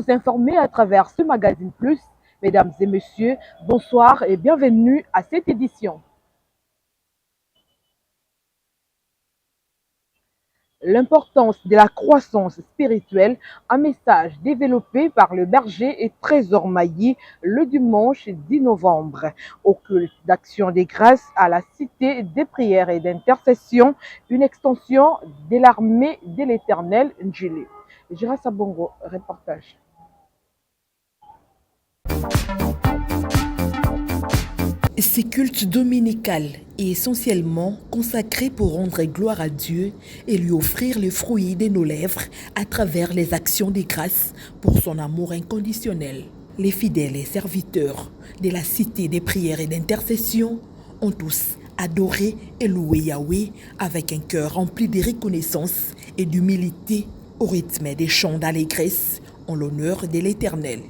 informer à travers ce magazine Plus. Mesdames et messieurs, bonsoir et bienvenue à cette édition. L'importance de la croissance spirituelle, un message développé par le berger et Trésor Mailly le dimanche 10 novembre, au culte d'action des grâces à la cité des prières et d'intercession, une extension de l'armée de l'Éternel Njili. Gira Sabongo, reportage. Ces cultes dominicales est essentiellement consacré pour rendre gloire à Dieu et lui offrir le fruit de nos lèvres à travers les actions des grâces pour son amour inconditionnel. Les fidèles et serviteurs de la cité des prières et d'intercession ont tous adoré et loué Yahweh avec un cœur rempli de reconnaissance et d'humilité au rythme des chants d'allégresse en l'honneur de l'Éternel.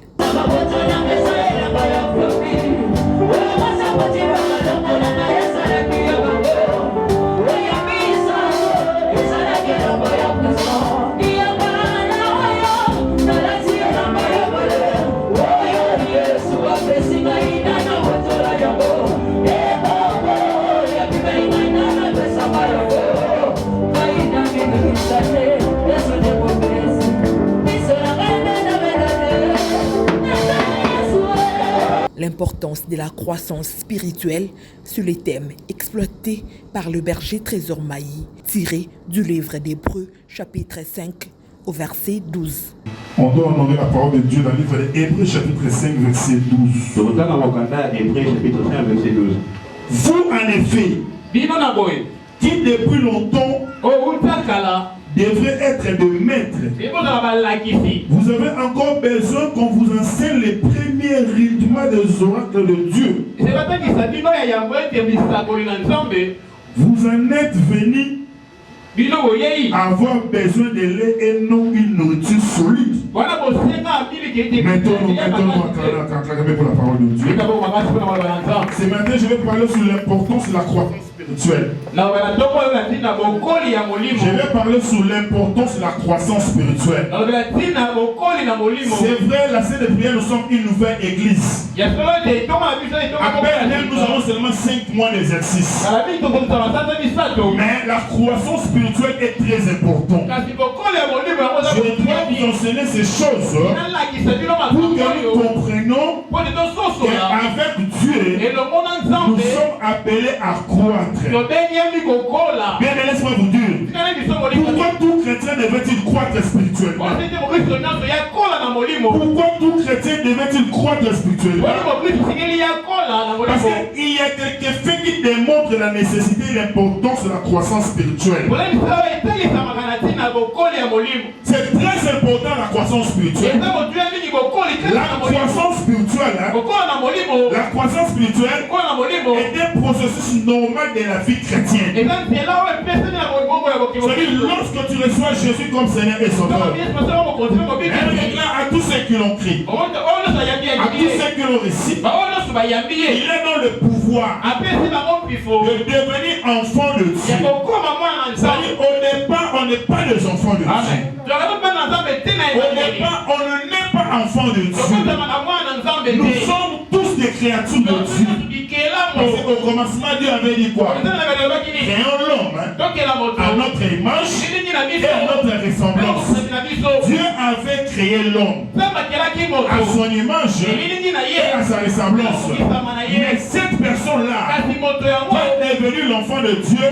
L'importance de la croissance spirituelle sur les thèmes exploités par le berger Trésor Mailly, tiré du livre d'Hébreux, chapitre 5, au verset 12. On doit honorer la parole de Dieu dans le livre d'Hébreux, chapitre 5, verset 12. Vous, en effet, qui depuis longtemps devrait être de maître. Vous avez encore besoin qu'on vous enseigne les premiers rudiments des oracles de Dieu. Vous en êtes venus avoir besoin de lait et non une nourriture solide. Mettons-nous pour la parole de Dieu. Ce matin, je vais parler sur l'importance de la croissance spirituelle. Je vais parler sur l'importance de la croissance spirituelle. C'est vrai, la scène de prière, nous sommes une nouvelle église. À peine, nous avons seulement 5 mois d'exercice. Mais la croissance spirituelle est très importante. Je dois vous enseigner ces choses pour que nous comprenions qu'avec Dieu, nous sommes appelés à croître. Bien, laisse-moi vous dire, pourquoi tout chrétien devait-il croître spirituellement? Pourquoi tout chrétien devait-il croître spirituellement? Parce qu'il y a quelques faits qui démontrent la nécessité et l'importance de la croissance spirituelle. C'est très important la croissance spirituelle. La croissance spirituelle, la croissance spirituelle est un processus normal de la vie chrétienne. C'est-à-dire, lorsque tu reçois Jésus comme Seigneur et Sauveur, elle déclare à tous ceux qui l'ont pris, à tous ceux qui l'ont reçu, il est dans le pouvoir de devenir enfant de Dieu. C'est-à-dire, au départ, on n'est pas des enfants de Dieu. Au départ, on ne naît pas enfant de Dieu. Nous sommes tous des créatures de Dieu. Parce qu'au commencement, Dieu avait dit quoi? Créons l'homme à notre image et à notre ressemblance. Dieu avait créé l'homme à son image et à sa ressemblance. Mais cette personne-là est devenue l'enfant de Dieu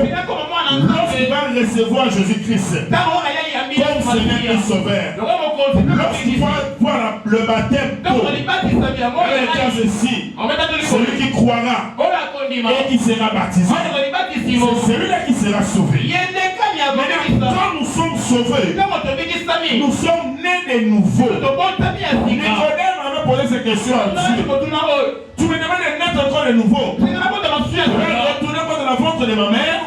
lorsqu'il va recevoir Jésus-Christ comme Seigneur et Sauveur. Lorsqu'il va voir le baptême d'eau, elle dit ceci: celui qui croira et qui sera baptisé, c'est celui-là qui sera sauvé. Maintenant, quand nous sommes sauvés, nous sommes nés de nouveau. Nicodème avait posé cette question à Dieu: tu me demandes de naître encore de nouveau? Je vais retourner encore dans la ventre de ma mère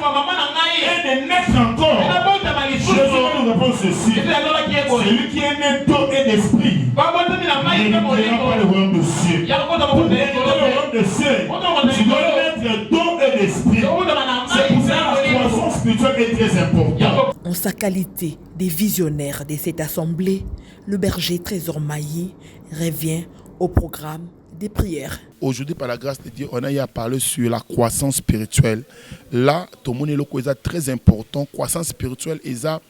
et de naître encore. Jésus va nous répondre ceci: celui qui est né d'eau et d'esprit ne verra pas le royaume de cieux. Pour entrer dans le royaume de cieux, tu dois naître d'eau et d'esprit. C'est pour ça que la croissance spirituelle est très importante. En sa qualité de visionnaire de cette assemblée, le berger Trésor Mailly revient au programme des prières. Aujourd'hui, par la grâce de Dieu, on a eu à parler sur la croissance spirituelle. Là, tout le monde est très important. Croissance spirituelle, il y a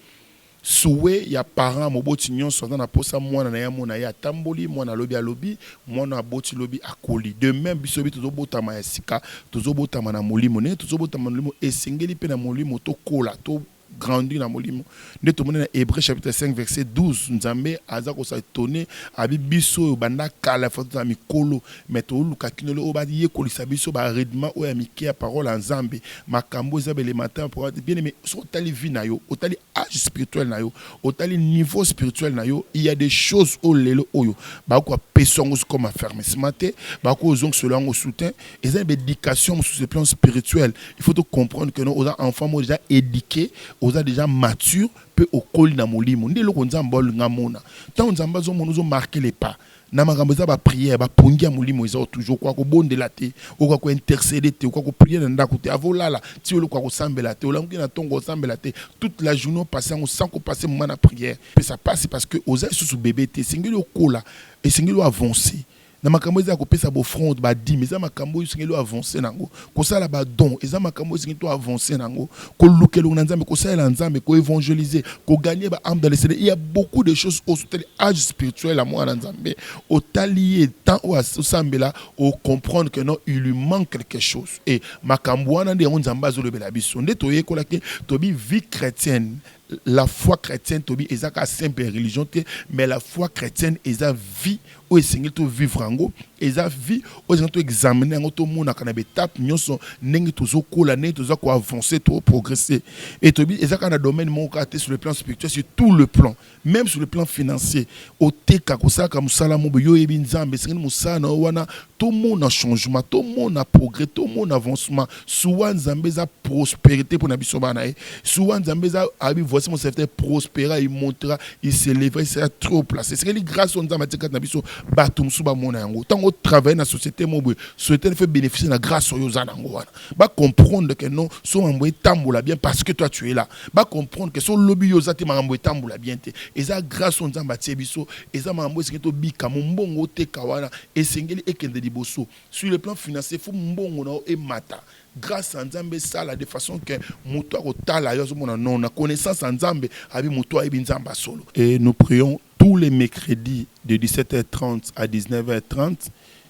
souhait, il y a parents, mon botignon, soit dans la posa, moi, on a tamboli, moi, on a lobby, moi, on a boti lobby à coli. De même, bisobi, tout le botama ya sika, tout le botama na molimo, tout le botama na molimo, et singeli pe na molimo, to kola, to grandi na molimo. Nous tout le monde Hébreux chapitre 5 verset 12 nzambe aza ko sa étonné abi biso banda kala foto na mikolo mais to luka kinolo obadi ye kolisa biso ba redement o ya mike parole nzambe makambo za élémentaire pour bien aimé so tali vie na yo otali âge spirituel na yo otali niveau spirituel na yo il y a des choses au lelo oyo ba ko pesongo comme affermer ce matin ba ko zong cela en soutien et ça éducation sur le plan spirituel il faut comprendre que nos enfants sont déjà éduqués aux déjà matures peu au col na molimo ndelo konzamba ngamona tant nzamba zo mono zo marquer les pas na makambo za ba prière ba pongia molimo ils ont toujours quoi ko bondela te ou quoi ko intercéder te ou quoi ko prier na ndako te avolala ti o quoi ko sambela te o la ngina tongo sambela te toute la journée passant sans ko passer moment na prière et ça passe parce que oza sous bébé te singelo kola et singelo avancer na makambo za ko pesa bo front ba 10 mais za makambo singelo avancer nango ko sala ba don eza makambo singelo avancer nango ko lukelo na nzambe ko sala nzambe ko évangéliser ko gagner ba âme dans le Seigneur. Il y a beaucoup de choses au âge spirituel à moi na nzambe au talier tant au sambela au comprendre que non il lui manque quelque chose et makambo wana de nzamba zo le bela biso nde to yekola ke to bi vie chrétienne. La foi chrétienne tobi ezaka simple religion mais la foi chrétienne eza vie o esengeli to vivre ngo eza vie o esengeli to examiner ngo to mona kana étape nyonso ndenge tozo kola ndenge tozo ko avancer to progresser et tobi ezaka na domaine mon côté sur le plan spirituel sur tout le plan même sur le plan financier o teka ko saka musala mo yo yebi nzambe esengeli musala na wana tout monde a changement tout monde a progrès tout monde avancement souvent nzambe za prospérité pour na biso bana souvent nzambe za abi voici mon serviteur prospéra il montera il s'élèvera il sera trop placé c'est que grâce au nzambe tika na biso batum suba mona yango tango travailler na société mobile société fait bénéficier na grâce au yozana ngo wana ba comprendre que non so mambo tambola bien parce que toi tu es là ba comprendre que so lobby yozati mambo tambola bien te eza grâce au nzambe tie biso eza mambo c'est que to bika mbongo te kawana esengeli ekende liboso sur le plan financier faut mbongo na e mata grâce à Nzambe sala de façon que muto akotala yo mona non na connaissance à Nzambe abi muto ayebi Nzamba solo. Et nous prions tous les mercredis de 17h30 à 19h30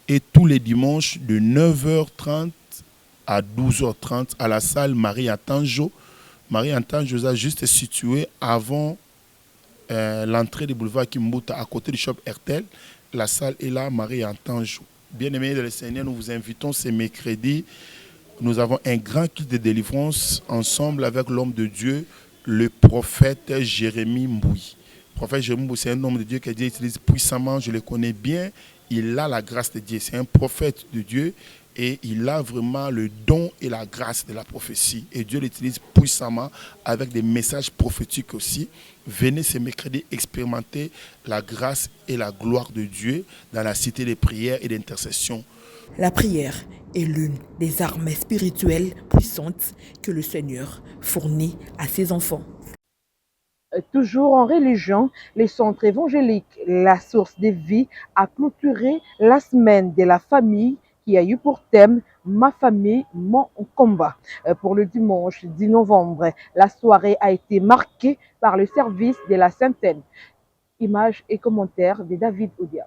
et tous les dimanches de 9h30 à 12h30 à la salle Marie Antanjo. Marie Antanjo est juste située avant l'entrée du boulevard Kimbuta à côté du shop RTL. La salle est là, Marie Antanjo. Bien-aimés de le Seigneur, nous vous invitons ces mercredis. Nous avons un grand culte de délivrance ensemble avec l'homme de Dieu, le prophète Jérémie Mbouy. Le prophète Jérémie Mbouy, c'est un homme de Dieu que Dieu utilise puissamment, je le connais bien. Il a la grâce de Dieu, c'est un prophète de Dieu et il a vraiment le don et la grâce de la prophétie. Et Dieu l'utilise puissamment avec des messages prophétiques aussi. Venez ce mercredi expérimenter la grâce et la gloire de Dieu dans la cité des prières et d'intercession. La prière est l'une des armes spirituelles puissantes que le Seigneur fournit à ses enfants. Toujours en religion, le centre évangélique La Source de Vie a clôturé la semaine de la famille qui a eu pour thème « Ma famille, mon combat ». Pour le dimanche 10 novembre, la soirée a été marquée par le service de la Sainte-Seine. Images et commentaires de David Odia.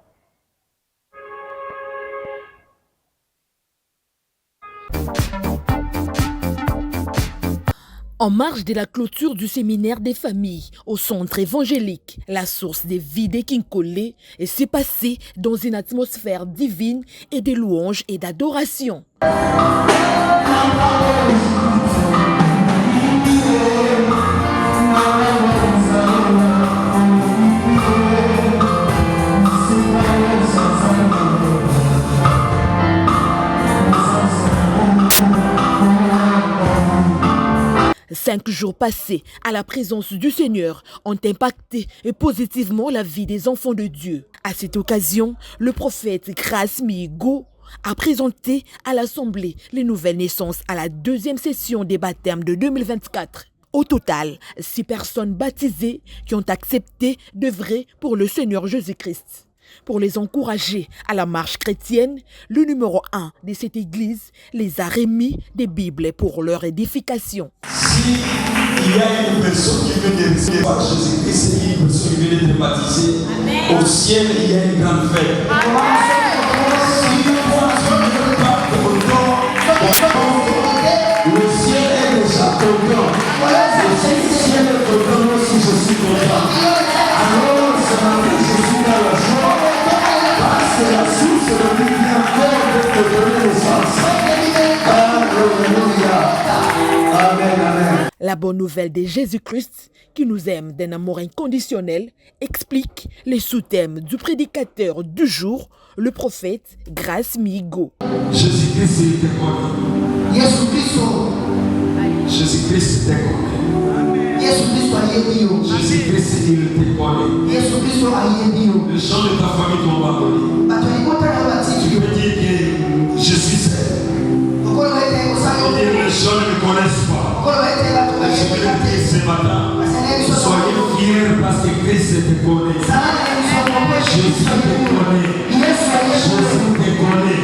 En marge de la clôture du séminaire des familles au centre évangélique, La Source des Vies de Kinkole s'est passée dans une atmosphère divine et de louange et d'adoration. Cinq jours passés à la présence du Seigneur ont impacté positivement la vie des enfants de Dieu. À cette occasion, le prophète Grace Migo a présenté à l'Assemblée les nouvelles naissances à la deuxième session des baptêmes de 2024. Au total, 6 personnes baptisées qui ont accepté d'œuvrer pour le Seigneur Jésus-Christ. Pour les encourager à la marche chrétienne, le numéro 1 de cette église les a remis des Bibles pour leur édification. Si il y a une personne qui veut de recevoir Jésus-Christ et une personne qui veut être baptisée, au ciel il y a une grande fête. Si une personne ne veut pas le ciel est déjà content. Et si le ciel est content, moi aussi je suis content. Alors ce matin je suis dans la joie. Parce que la source de vie vient encore de te donner le sens. Alléluia. Amen, amen. La bonne nouvelle de Jésus-Christ, qui nous aime d'un amour inconditionnel, explique les sous-thèmes du prédicateur du jour, le prophète Grace Migo. Jésus-Christ il était connu. Jésus-Christ était connu. Jésus-Christ il était connu. Les gens de ta famille t'ont abandonné. Tu peux dire que je suis seul. Les gens ne me connaissent pas. Et je veux dire ce matin, soyez fiers parce que Christ te connaît. Jésus te connaît. Jésus te connaît.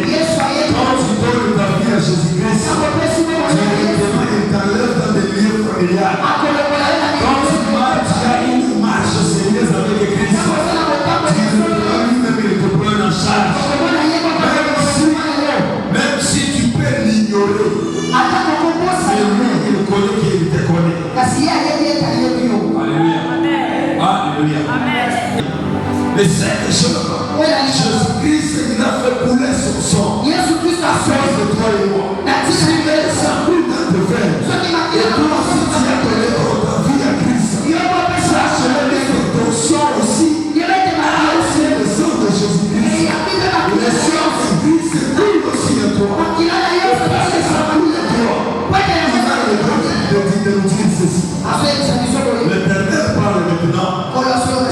Quand tu donnes ta vie à Jésus-Christ, tu t'enlèves dans des lieux familiales. Quand tu marches, il y a une marche sérieuse avec Christ. Tu ne peux lui-même te prendre en charge. Même si tu peux l'ignorer, c'est lui qui le connaît, qui te connaît. Alléluia. Alléluia. Mais cette chose, Jésus-Christ, il a fait couler son sang à cause de toi et moi. S'il est sans plus de te faire, et toi aussi tu as donné ta vie à Christ, sache que ton sang aussi a aussi le sang de Jésus-Christ. Le sang de Christ coule aussi en toi. Parce que ça coule en toi. Il a le droit de dire ceci. L'Éternel parle maintenant.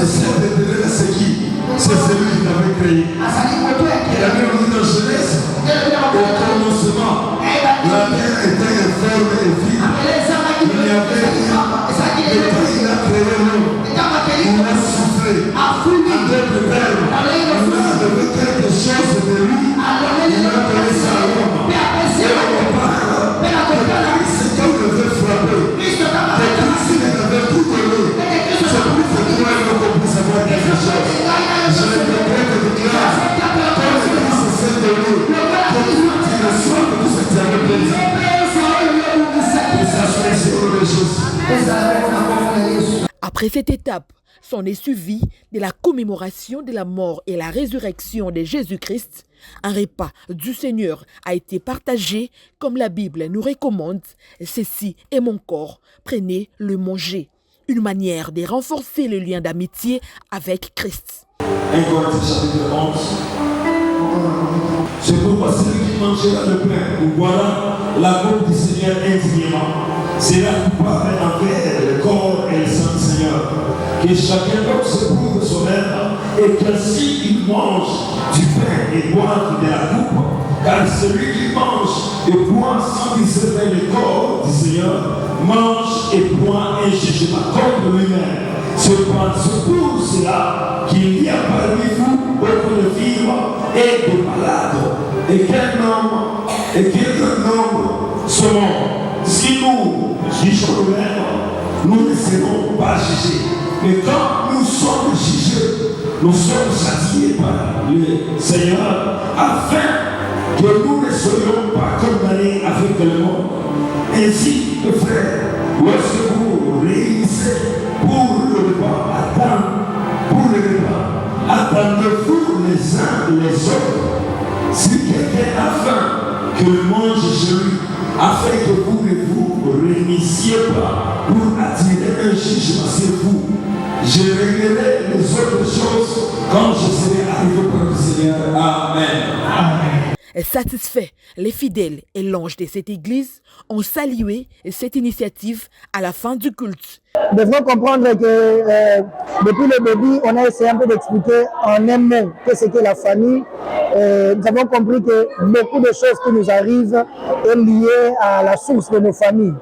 Et c'est l'Éternel, c'est qui? C'est celui qui t'avait créé. Il avait dit dans Genèse, au commencement, la terre était informe et vide. Il n'y avait rien. Et quand il a créé l'homme, il a soufflé. En d'autres termes, il a donné quelque chose de lui. Il a donné ça à l'homme. Et on parle de Christ qu'on devait frapper. De Christ il avait tout donné. C'est plus que toi et moi qu'on puisse avoir quelque chose. Je ne peux pas te déclarer. Quand le Christ s'est donné, que tu reçois de tout ce que tu avais plaisir. Et ça se fait sur les choses. Après cette étape, s'en est suivi de la commémoration de la mort et la résurrection de Jésus-Christ. Un repas du Seigneur a été partagé comme la Bible nous recommande. Ceci est mon corps, prenez le manger. Une manière de renforcer le lien d'amitié avec Christ. 1 Corinthiens chapitre 11. C'est pourquoi celui qui mangera le pain ou boira la coupe du Seigneur indignement, c'est là coupable envers le corps et le sang du Seigneur. Que chacun donc se prouve son-même et qu'ainsi il mange du pain et boit de la coupe. Car celui qui mange et boit sans discerner le corps du Seigneur mange et boit un jugement contre lui-même. C'est pour cela qu'il y a parmi vous beaucoup de vivants et de malades. Et quel nombre seront. Si nous jugeons nous-mêmes, nous ne serons pas jugés. Mais quand nous sommes jugés, nous sommes châtiés par le Seigneur afin que nous ne soyons pas condamnés avec le monde. Ainsi, mes frères, lorsque vous réunissez pour le repas, attendez-vous les uns les autres. Si quelqu'un a faim, qu'il mange chez lui, afin que vous ne vous réunissiez pas pour attirer un jugement sur vous. Je réglerai les autres choses quand je serai arrivé par le Seigneur. Amen. Amen. Satisfaits, les fidèles et l'ange de cette église ont salué cette initiative à la fin du culte. Nous devons comprendre que depuis le début, on a essayé un peu d'expliquer en un mot que c'était la famille nous avons compris que beaucoup de choses qui nous arrivent est liées à la source de nos familles,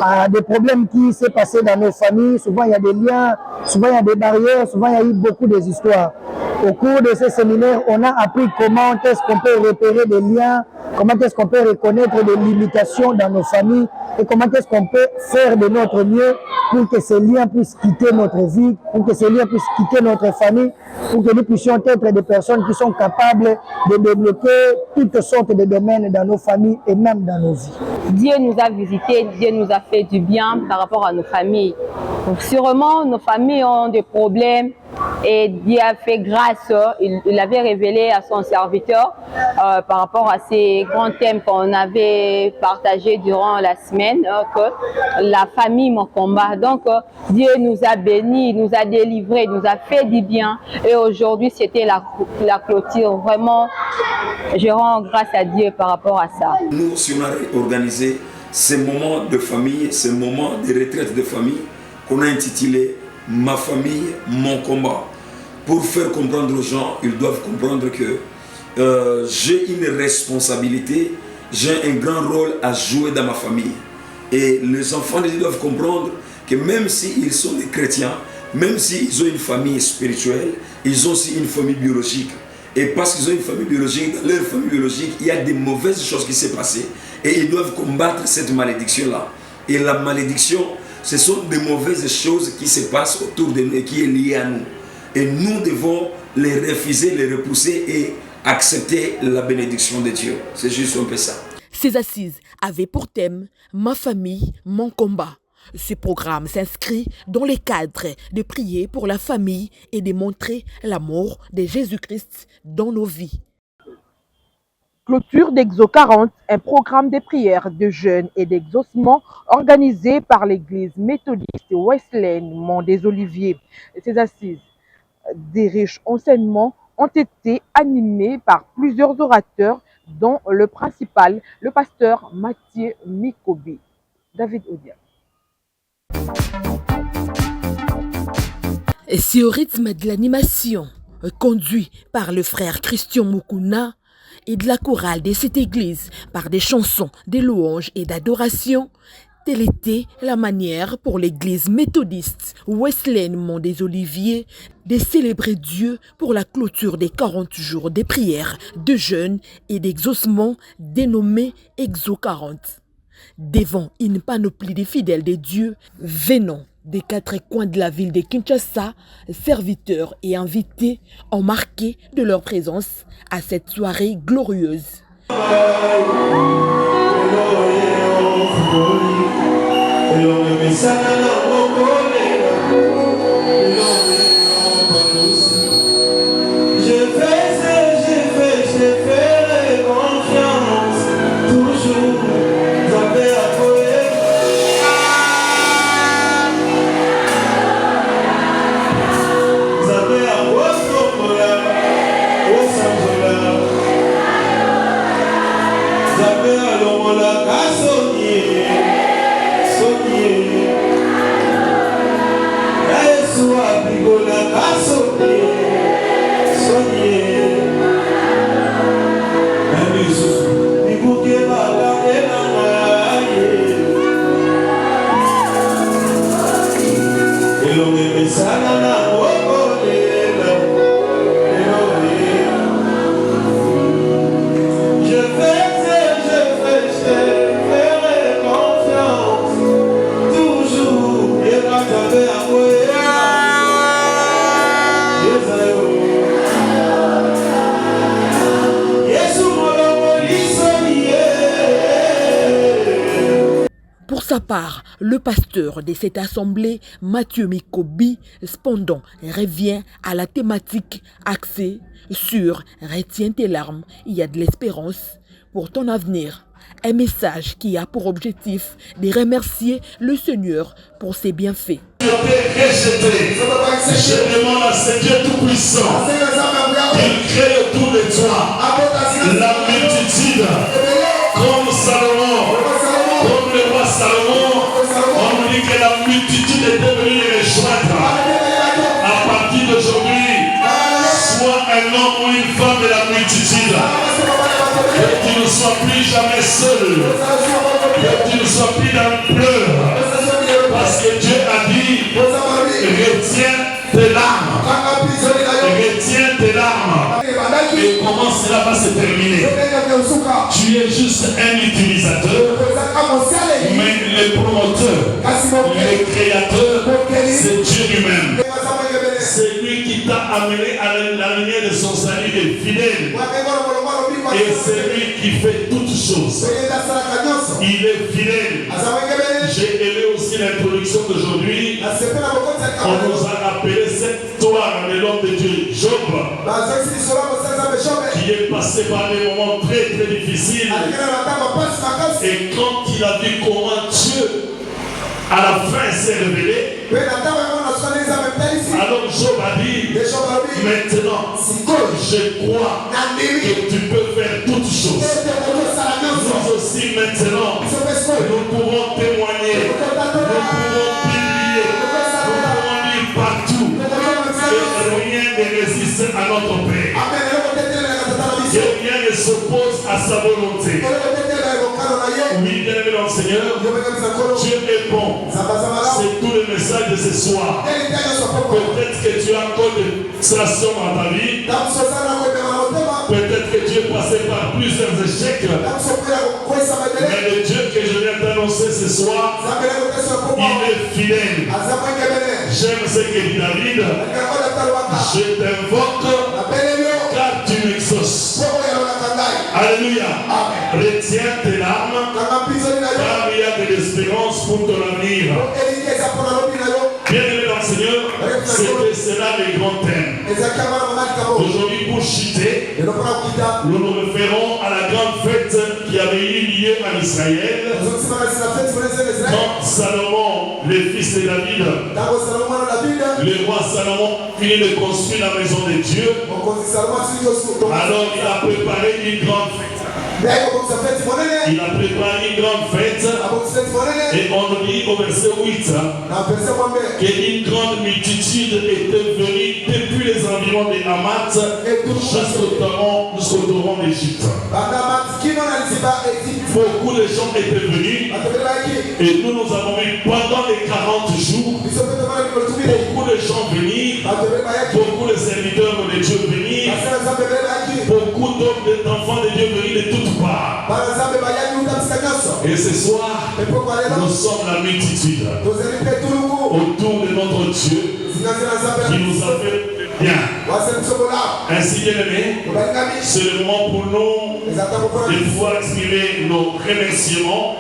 à des problèmes qui s'est passé dans nos familles. Souvent il y a des liens, souvent il y a des barrières, souvent il y a eu beaucoup d'histoires. Au cours de ces séminaires, on a appris comment est-ce qu'on peut repérer des liens, comment est-ce qu'on peut reconnaître des limitations dans nos familles et comment est-ce qu'on peut faire de notre mieux pour que ces liens puissent quitter notre vie, pour que ces liens puissent quitter notre famille, pour que nous puissions être des personnes qui sont capables de débloquer toutes sortes de domaines dans nos familles et même dans nos vies. Dieu nous a visités, Dieu nous a fait du bien par rapport à nos familles. Donc, sûrement, nos familles ont des problèmes et Dieu a fait grâce, il avait révélé à son serviteur par rapport à ces grands thèmes qu'on avait partagés durant la semaine, que la famille, mon combat. Donc, Dieu nous a bénis, nous a délivrés, nous a fait du bien. Et aujourd'hui, c'était la clôture. Vraiment, je rends grâce à Dieu par rapport à ça. Nous, si on a organisé ces moments de famille, ces moments de retraite de famille, qu'on a intitulé « Ma famille, mon combat ». Pour faire comprendre aux gens, ils doivent comprendre que j'ai une responsabilité, j'ai un grand rôle à jouer dans ma famille. Et les enfants ils doivent comprendre que même s'ils sont des chrétiens, même s'ils ont une famille spirituelle, ils ont aussi une famille biologique. Et parce qu'ils ont une famille biologique, dans leur famille biologique, il y a des mauvaises choses qui s'est passées. Et ils doivent combattre cette malédiction-là. Et la malédiction, ce sont des mauvaises choses qui se passent autour de nous et qui est liée à nous. Et nous devons les refuser, les repousser et accepter la bénédiction de Dieu. C'est juste un peu ça. Ces assises avaient pour thème « Ma famille, mon combat ». Ce programme s'inscrit dans le cadre de prier pour la famille et de montrer l'amour de Jésus-Christ dans nos vies. Clôture d'Exo 40, un programme de prière, de jeûne et d'exaucement organisé par l'Église méthodiste Wesleyenne Mont des Oliviers. Ces assises, des riches enseignements, ont été animés par plusieurs orateurs, dont le principal, le pasteur Mathieu Mikobi. David Odia. Et c'est au rythme de l'animation, conduit par le frère Christian Mukuna, et de la chorale de cette église par des chansons, des louanges et d'adoration, telle était la manière pour l'église méthodiste Wesleyenne Mont des Oliviers de célébrer Dieu pour la clôture des 40 jours de prière, de jeûne et d'exaucement dénommé Exo 40. Devant une panoplie de fidèles de Dieu venant des 4 coins de la ville de Kinshasa, serviteurs et invités ont marqué de leur présence à cette soirée glorieuse. Pour sa part, le pasteur de cette assemblée, Mathieu Mikobi, cependant, revient à la thématique axée sur « Retiens tes larmes, il y a de l'espérance pour ton avenir ». Un message qui a pour objectif de remercier le Seigneur pour ses bienfaits. Je demande à ce Dieu tout-puissant qu'il crée autour de toi la multitude comme Salomon, comme le roi Salomon. On nous dit que la multitude est devenue rejoindre. À partir d'aujourd'hui, soit un homme ou une femme de la multitude. jamais seul. Que tu ne sois plus dans le pleurs. Parce que Dieu a dit, retiens tes larmes. Retiens tes larmes. Et comment cela va se terminer? Tu es juste un utilisateur, mais le promoteur, le créateur, c'est Dieu lui-même. C'est lui qui t'a amené à la lumière de son salut est fidèle. Et c'est lui qui fait toutes choses. Il est fidèle. J'ai aimé aussi l'introduction d'aujourd'hui. On nous a appelé cette histoire de l'homme de Dieu, Job, qui est passé par des moments très très difficiles. Et quand il a vu comment Dieu à la fin s'est révélé, alors Job a dit, maintenant, je crois que tu peux faire toutes choses. Nous aussi maintenant, nous pouvons témoigner, nous pouvons publier, nous pouvons lire partout. Et rien ne résiste à notre Père. Et rien ne s'oppose à sa volonté. Oui, bien-aimé dans le Seigneur, Dieu est bon. C'est tout le message de ce soir. Peut-être que tu as encore des frustrations dans ta vie. Peut-être que tu es passé par plusieurs échecs. Mais le Dieu que je viens d'annoncer ce soir, il est fidèle. J'aime ce que dit David. Je t'invoque car tu m'exauces. Alléluia. Retiens tes larmes car il y a de l'espérance pour ton avenir. Bien-aimé dans le Seigneur, c'était cela les grands thèmes. Aujourd'hui, pour chuter, nous nous référons à la grande fête qui avait eu lieu en Israël. Quand Salomon, le fils de David, le roi Salomon finit de construire la maison de Dieu, alors il a préparé une grande fête. Il a préparé une grande fête et on nous dit au verset 8 qu'une grande multitude était venue depuis les environs de Hamath jusqu'au torrent d'Égypte. Beaucoup de gens étaient venus et nous avons vu pendant les 40 jours beaucoup de gens venir, beaucoup de serviteurs de Dieu venir, beaucoup d'enfants de Dieu venir de toutes parts. Et ce soir, nous sommes la multitude autour de notre Dieu qui nous a fait bien. Ainsi, bien aimé, c'est le moment pour nous de pouvoir exprimer nos remerciements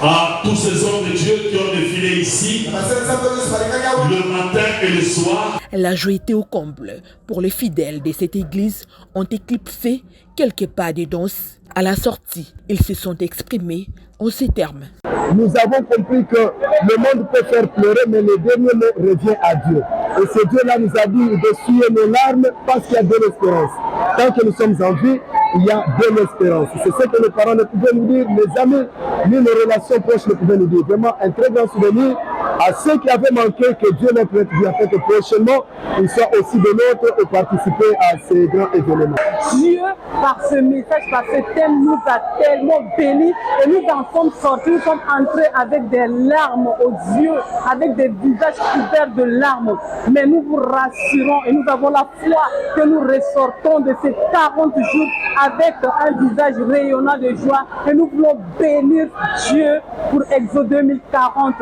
à tous ces hommes de Dieu qui ont défilé ici le matin et le soir. La joie était au comble pour les fidèles de cette église ont éclipsé quelques pas de danse. À la sortie, ils se sont exprimés en ces termes. Nous avons compris que le monde peut faire pleurer, mais le dernier mot revient à Dieu. Et ce Dieu-là nous a dit d'essuyer nos larmes parce qu'il y a de l'espérance. Tant que nous sommes en vie, il y a de l'espérance. C'est ce que nos parents ne pouvaient nous dire, mes amis, ni nos relations proches ne pouvaient nous dire. Vraiment un très grand souvenir à ceux qui avaient manqué, que Dieu leur prête bien fait que prochainement, ils soient aussi de nôtres et participer à ces grands événements. Dieu, par ce message, par ce thème, nous a tellement bénis et nous en sommes sortis, nous sommes entrés avec des larmes aux yeux, avec des visages couverts de larmes. Mais nous vous rassurons et nous avons la foi que nous ressortons de ces 40 jours avec un visage rayonnant de joie et nous voulons bénir Dieu pour Exode 2040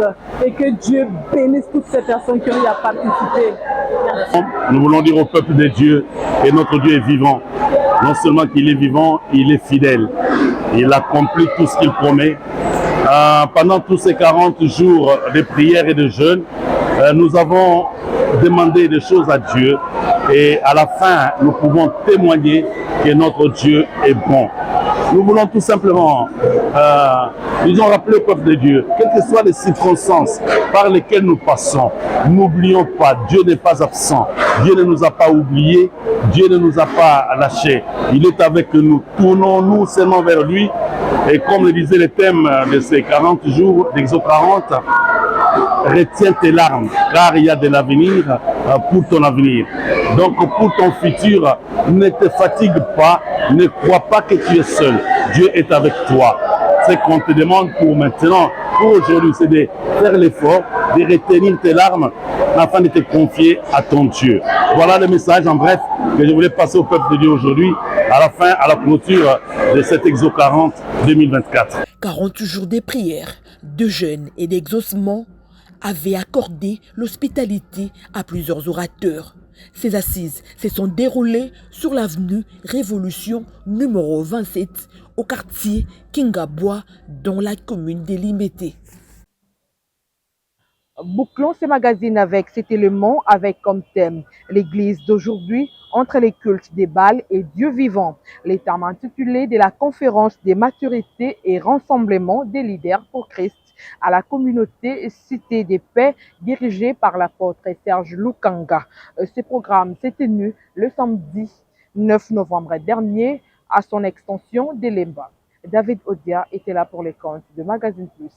et que Dieu bénisse toutes ces personnes qui ont y participé. Merci. Nous voulons dire au peuple de Dieu que notre Dieu est vivant. Non seulement qu'il est vivant, il est fidèle. Il accomplit tout ce qu'il promet. Pendant tous ces 40 jours de prière et de jeûne, nous avons demandé des choses à Dieu et à la fin, nous pouvons témoigner que notre Dieu est bon. Nous voulons tout simplement, nous ont rappelé au peuple de Dieu, quelles que soient les circonstances par lesquelles nous passons, n'oublions pas, Dieu n'est pas absent, Dieu ne nous a pas oubliés, Dieu ne nous a pas lâchés, il est avec nous, tournons-nous seulement vers lui, et comme le disait le thème de ces 40 jours d'Exode 40, retiens tes larmes, car il y a de l'avenir pour ton avenir. Donc pour ton futur, ne te fatigue pas, ne crois pas que tu es seul. Dieu est avec toi. Ce qu'on te demande pour maintenant, pour aujourd'hui, c'est de faire l'effort, de retenir tes larmes afin de te confier à ton Dieu. Voilà le message en bref que je voulais passer au peuple de Dieu aujourd'hui, à la fin, à la clôture de cet Exode 40 2024. 40 jours de prières, de jeûnes et d'exaucement avaient accordé l'hospitalité à plusieurs orateurs. Ces assises se sont déroulées sur l'avenue Révolution numéro 27 au quartier Kingabois dans la commune de Limete. Bouclons ce magazine avec cet élément avec comme thème l'église d'aujourd'hui entre les cultes des Baals et Dieu vivant. Les termes intitulés de la conférence des maturités et rassemblement des leaders pour Christ à la communauté Cité des Paix dirigée par l'apôtre Serge Lukanga. Ce programme s'est tenu le samedi 9 novembre dernier à son extension de Lemba. David Odia était là pour les comptes de Magazine Plus.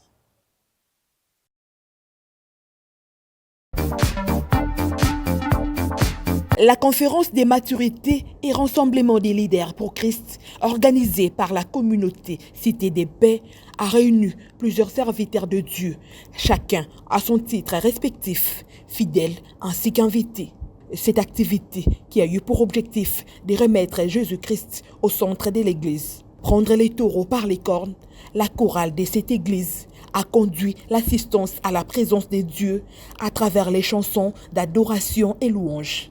La conférence des maturités et rassemblement des leaders pour Christ, organisée par la communauté Cité des Paix, a réuni plusieurs serviteurs de Dieu, chacun à son titre respectif, fidèles ainsi qu'invités. Cette activité qui a eu pour objectif de remettre Jésus-Christ au centre de l'Église. Prendre les taureaux par les cornes, la chorale de cette Église a conduit l'assistance à la présence de Dieu à travers les chansons d'adoration et louange.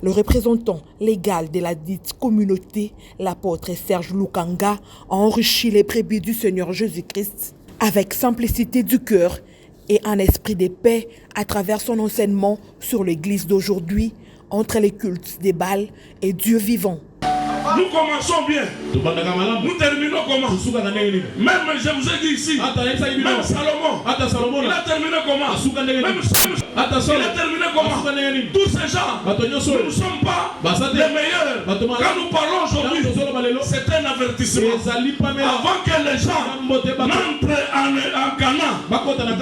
Le représentant légal de la dite communauté, l'apôtre Serge Lukanga, a enrichi les brebis du Seigneur Jésus-Christ avec simplicité du cœur et un esprit de paix à travers son enseignement sur l'Église d'aujourd'hui, entre les cultes des Baals et Dieu vivant. Nous commençons bien. Nous terminons comment? Même je vous ai dit ici, même Salomon, il a terminé comment? Même il a terminé comment? Tous ces gens, nous ne sommes pas les meilleurs. Quand nous parlons aujourd'hui, c'est un avertissement. Avant que les gens n'entrent en Cana,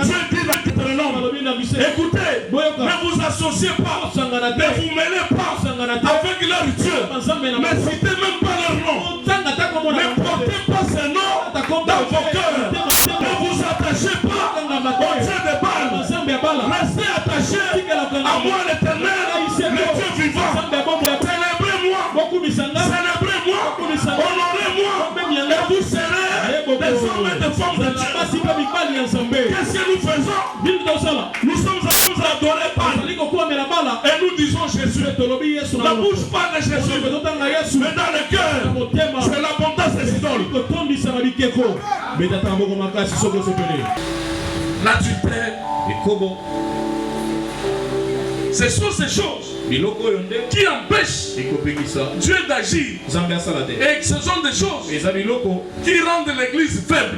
Dieu dit dans Deutéronome, écoutez, ne vous associez pas, ne vous mêlez pas avec leur Dieu, mais citez même pas leur nom. Ne portez pas ce nom dans vos cœurs. Ne vous attachez pas au Dieu de Baal. Restez attachés à moi l'éternel, le Dieu vivant. Célébrez-moi, honorez-moi, et vous serez des hommes et des femmes de Dieu. Qu'est-ce que nous faisons? Nous sommes adorés par et nous disons Jésus. La bouche parle de Jésus, mais dans le cœur, c'est l'abondance des idoles. L'adultère, ce sont ces choses qui empêchent Dieu d'agir. Et ce sont des choses qui rendent l'église faible.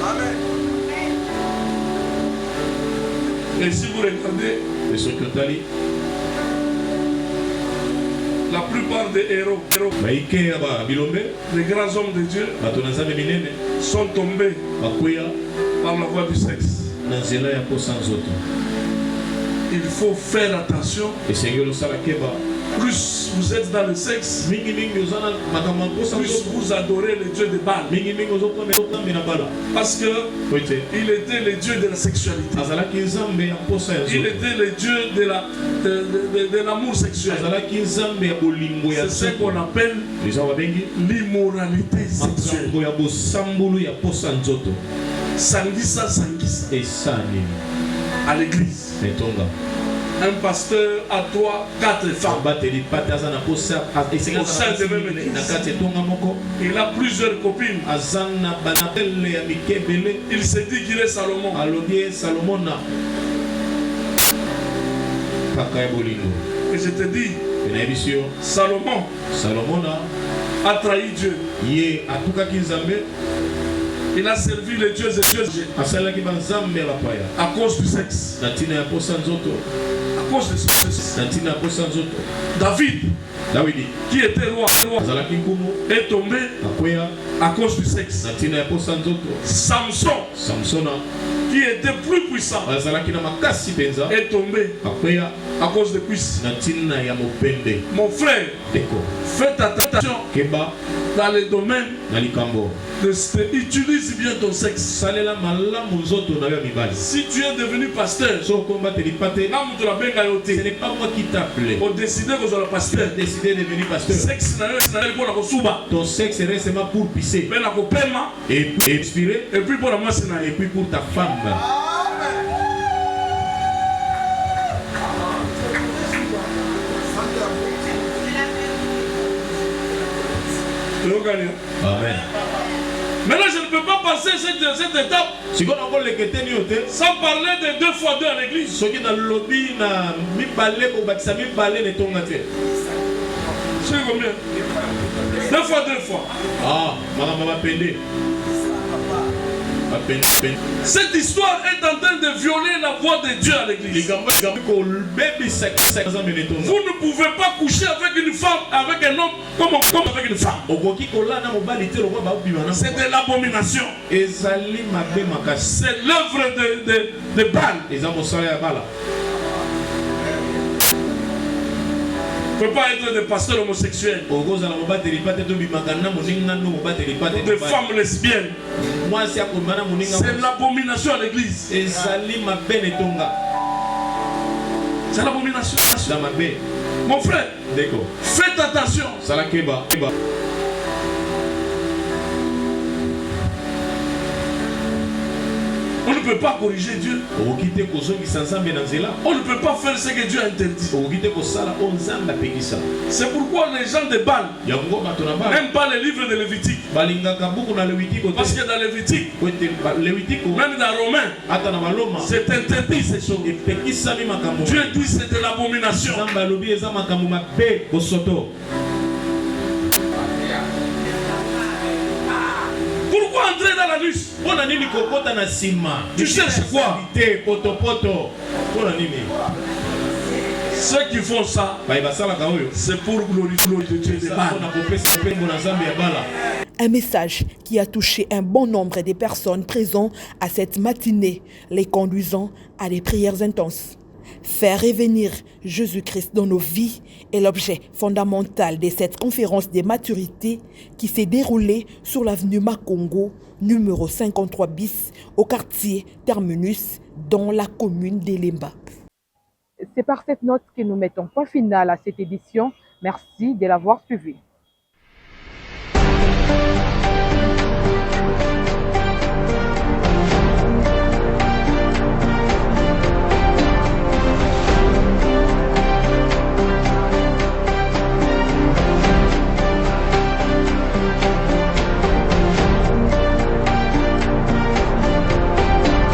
Amen. Et si vous regardez la plupart des héros, les grands hommes de Dieu sont tombés par la voie du sexe. Il faut faire attention. Plus vous êtes dans le sexe, plus vous adorez le Dieu de Baal. Parce que il était le Dieu de la sexualité. Il était le Dieu de l'amour sexuel. C'est ce qu'on appelle l'immoralité sexuelle. Sangisa à l'église. Un pasteur a 3-4 femmes. Au sein de même église. Il a plusieurs copines. Il se dit qu'il est Salomon. Et je te dis, Salomon a trahi Dieu. Il a servi les dieux et dieux à cause du sexe. À cause du sexe. David, qui était roi, est tombé à cause du sexe. Samson, qui était plus puissant, est tombé à cause de cuisses. Mon frère, faites attention dans les domaines utilise bien ton sexe. Si tu es devenu pasteur, ce n'est pas moi qui t'ai appelé. On décide que tu es pasteur. Décider de devenir pasteur. Ton sexe est seulement pour pisser et expirer, et puis pour ta femme. Amen. Maintenant, je ne peux pas passer cette étape sans parler de 2 fois 2 à l'église. C'est combien? 2 fois 2 fois. Ah, maman pédé. Cette histoire est en train de violer la voix de Dieu à l'église. Vous ne pouvez pas coucher avec une femme, avec un homme, comme avec une femme. C'est de l'abomination. C'est l'œuvre de Baal. Ne peut pas être des pasteurs homosexuels, des femmes lesbiennes. C'est l'abomination à l'église. C'est l'abomination. Mon frère, faites attention. On ne peut pas corriger Dieu. On ne peut pas faire ce que Dieu a interdit. C'est pourquoi les gens de Baal n'aiment pas les livres de Lévitique. Parce que dans Lévitique, même dans Romains, c'est interdit ces choses. Dieu dit que c'est de l'abomination. Pourquoi entrer dans la lutte? Tu cherches quoi? Ceux qui font ça, c'est pour glorifier Dieu. Un message qui a touché un bon nombre de personnes présentes à cette matinée, les conduisant à des prières intenses. Faire revenir Jésus-Christ dans nos vies est l'objet fondamental de cette conférence de maturité qui s'est déroulée sur l'avenue Makongo, numéro 53 bis, au quartier Terminus, dans la commune d'Elemba. C'est par cette note que nous mettons point final à cette édition. Merci de l'avoir suivi.